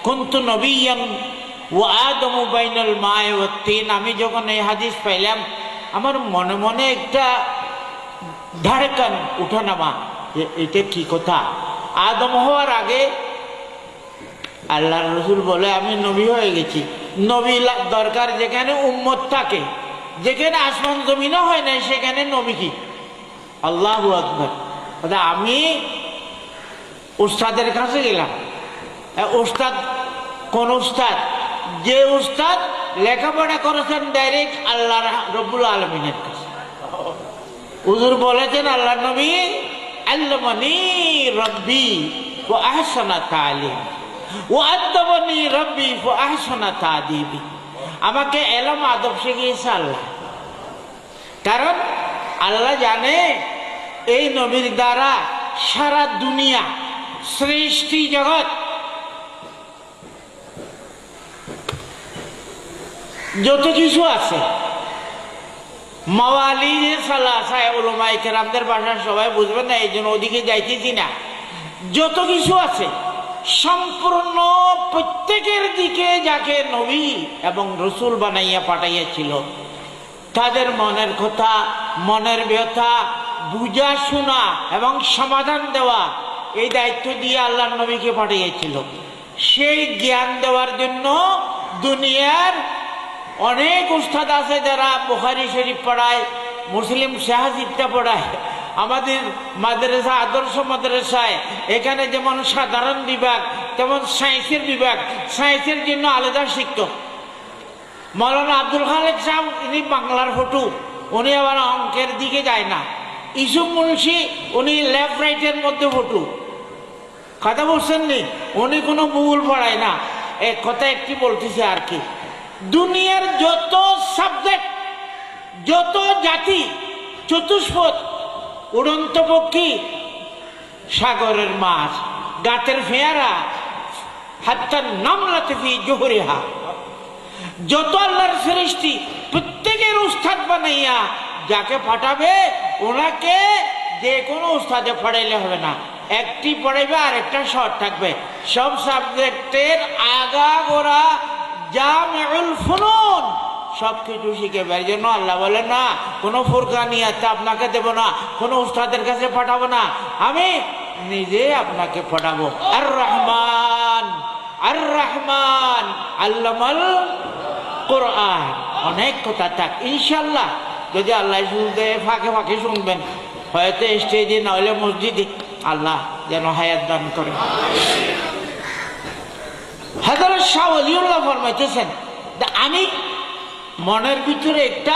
কুনতু নবিয়্যান ওয়া আদমু বাইনাল মা'i ওয়াত তিন। আমি যখন এই হাদিস পাইলাম আমার মনে মনে একটা ধারকান উঠানামা, এটা কি কথা? আদম হওয়ার আগে আল্লাহর রাসূল বলে আমি নবী হয়ে গেছি। নবী দরকার যেখানে উম্মত থাকে, যেখানে আসমান জমিনও হয় নাই সেখানে নবী কি? আল্লাহু আকবার। আমি উস্তাদের কাছে গেলাম। উস্তাদ কোন উস্তাদ? যে উস্তাদ লেখাপড়া করেছেন ডাইরেক্ট আল্লাহ রব্বুল আলামিনের কাছে। হুজুর বলেছেন আল্লাহ নবী আল্লামানি রব্বি ওয়া আহসানা তালিম ওয়া আদাবানি রব্বি ওয়া আহসানা তাদিবি। আমাকে এলম আদব শিখিয়েছে আল্লাহ। কারণ আল্লাহ জানে এই নবীর দ্বারা সারা দুনিয়া সৃষ্টি জগৎ যত কিছু আছে, মাওয়ালিদের সালাসা উলামায়ে কেরামদের ভাষা সবাই বুঝবেন না, এই জন্য ওদিকে যাইতেছি না। যত কিছু আছে সম্পূর্ণ প্রত্যেকের দিকে যাকে নবী এবং রসুল বানাইয়া পাঠাইয়াছিল তাদের মনের কথা, মনের ব্যথা বুঝা শোনা এবং সমাধান দেওয়া, এই দায়িত্ব দিয়ে আল্লাহ নবীকে পাঠিয়েছিল। সেই জ্ঞান দেওয়ার জন্য দুনিয়ার অনেক উস্তাদ আছে যারা বুখারী শরীফ পড়ায়, মুসলিম সাহিত্যা পড়ায়। আমাদের মাদ্রাসা আদর্শ মাদ্রাসায় এখানে যেমন সাধারণ বিভাগ তেমন সায়েন্সের বিভাগ, সায়েন্সের জন্য আলাদা শিক্ষক। মৌলানা আব্দুল খালেক সাহেব ইনি বাংলার ফটু, উনি আবার অঙ্কের দিকে যায় না। ইসুফ মুন্সি উনি লেফট রাইটের মধ্যে ফটু, কথা বলছেন নি, উনি কোনো ভুল পড়ায় না। এক কথা একটি বলতেছে আর কি, দুনিয়ার যত সাবজেক্ট, যত জাতি, চতুষ্পদ, উড়ন্ত পক্ষী, সাগরের মাছ, গাতের ফেয়ারা, হাত্তা নামলাতে ফি জোহরিহা, যত আল্লাহর সৃষ্টি প্রত্যেকের উস্তাদ বানাইয়া যাকে পাঠাবে ওনাকে যে কোনো উস্তাদে পড়াইলে হবে না, একটি পড়াইবে আর একটা শর্ট থাকবে। সব সাবজেক্টের আগা গোড়া জামিউল ফুনুন সবকিছু শিখেবে। এর জন্য আল্লাহ বলেন না কোনো ফুরকানিয়াতে আপনাকে দেব না, কোনো উস্তাদের কাছে পাঠাবো না, আমি নিজে আপনাকে পাঠাবো। আর রহমান, আর রহমান আল্লামাল কোরআন। অনেক কথা থাক ইনশাল্লাহ, যদি আল্লাহ শুনতে ফাঁকে ফাঁকে শুনবেন, হয়তো স্টেজে না হলে মসজিদে। আল্লাহ যেন হায়াত দান করে। হযরত শাহ ওলিউল্লাহ ফরমাইতেছেন, আমি মনের ভিতরে একটা